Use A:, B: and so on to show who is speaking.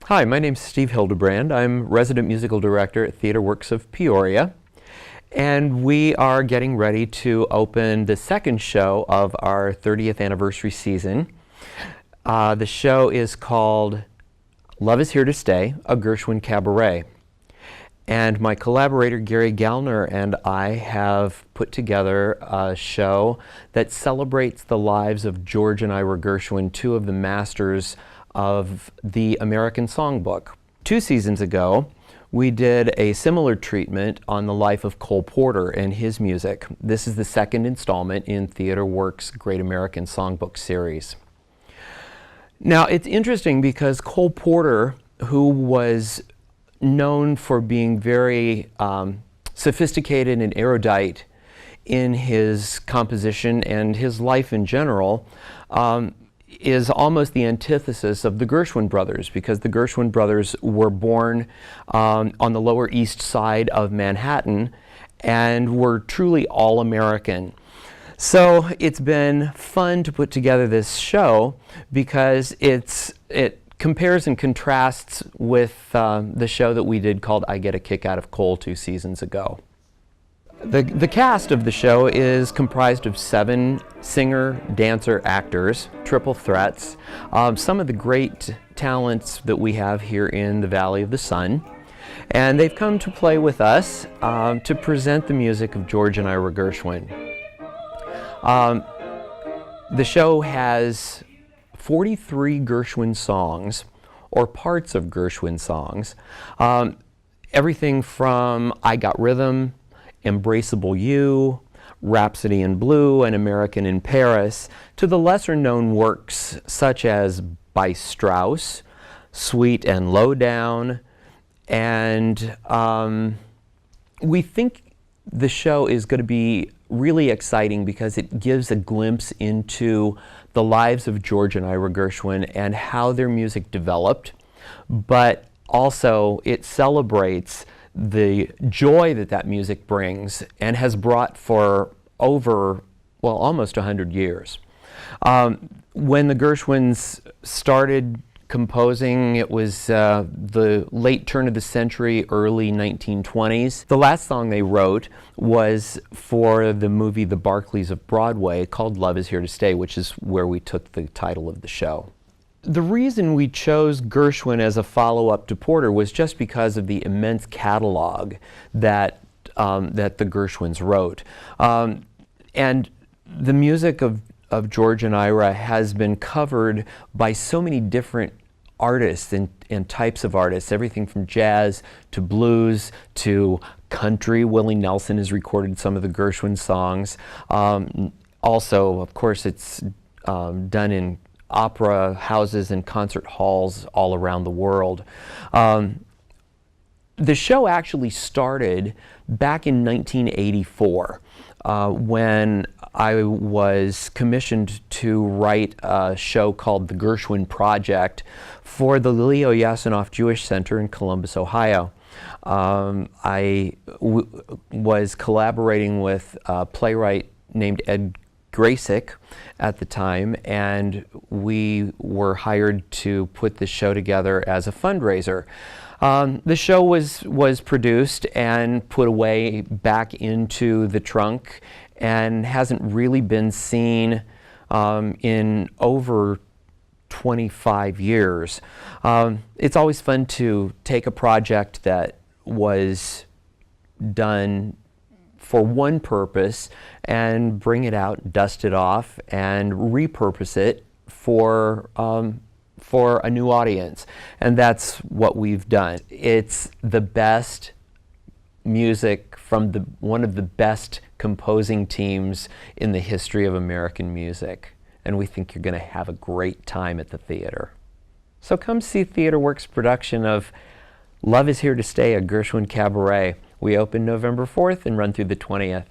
A: Hi, my name's Steve Hilderbrand. I'm resident musical director at Theatre Works of Peoria, and we are getting ready to open the second show of our 30th anniversary season. The show is called Love is Here to Stay, a Gershwin Cabaret. And my collaborator Gary Gallner and I have put together a show that celebrates the lives of George and Ira Gershwin, two of the masters of the American songbook. 2 seasons ago, we did a similar treatment on the life of Cole Porter and his music. This is the second installment in Theatre Works' Great American Songbook series. Now, it's interesting because Cole Porter, who was known for being very sophisticated and erudite in his composition and his life in general, is almost the antithesis of the Gershwin brothers, because the Gershwin brothers were born on the Lower East Side of Manhattan and were truly all-American. So it's been fun to put together this show because it compares and contrasts with the show that we did called I Get a Kick Out of Cole 2 seasons ago. The cast of the show is comprised of 7 singer, dancer, actors, triple threats, some of the great talents that we have here in the Valley of the Sun. And they've come to play with us to present the music of George and Ira Gershwin. The show has 43 Gershwin songs, or parts of Gershwin songs. Everything from I Got Rhythm, Embraceable You, Rhapsody in Blue, and American in Paris, to the lesser-known works such as by Strauss, Sweet and Lowdown, and we think the show is going to be really exciting because it gives a glimpse into the lives of George and Ira Gershwin and how their music developed, but also it celebrates the joy that that music brings and has brought for over, well, almost 100 years. When the Gershwins started composing, it was the late turn of the century, early 1920s. The last song they wrote was for the movie The Barkleys of Broadway, called Love is Here to Stay, which is where we took the title of the show. The reason we chose Gershwin as a follow-up to Porter was just because of the immense catalog that the Gershwins wrote. And the music of George and Ira has been covered by so many different artists and types of artists, everything from jazz to blues to country. Willie Nelson has recorded some of the Gershwin songs. Also, of course, it's done in opera houses and concert halls all around the world. The show actually started back in 1984 when I was commissioned to write a show called The Gershwin Project for the Leo Yasinoff Jewish Center in Columbus, Ohio. I was collaborating with a playwright named Ed Graysick at the time, and we were hired to put this show together as a fundraiser. The show was produced and put away back into the trunk and hasn't really been seen in over 25 years. It's always fun to take a project that was done for one purpose and bring it out, dust it off, and repurpose it for a new audience. And that's what we've done. It's the best music from one of the best composing teams in the history of American music. And we think you're going to have a great time at the theater. So come see Theatre Works' production of Love is Here to Stay, a Gershwin Cabaret. We open November 4th and run through the 20th.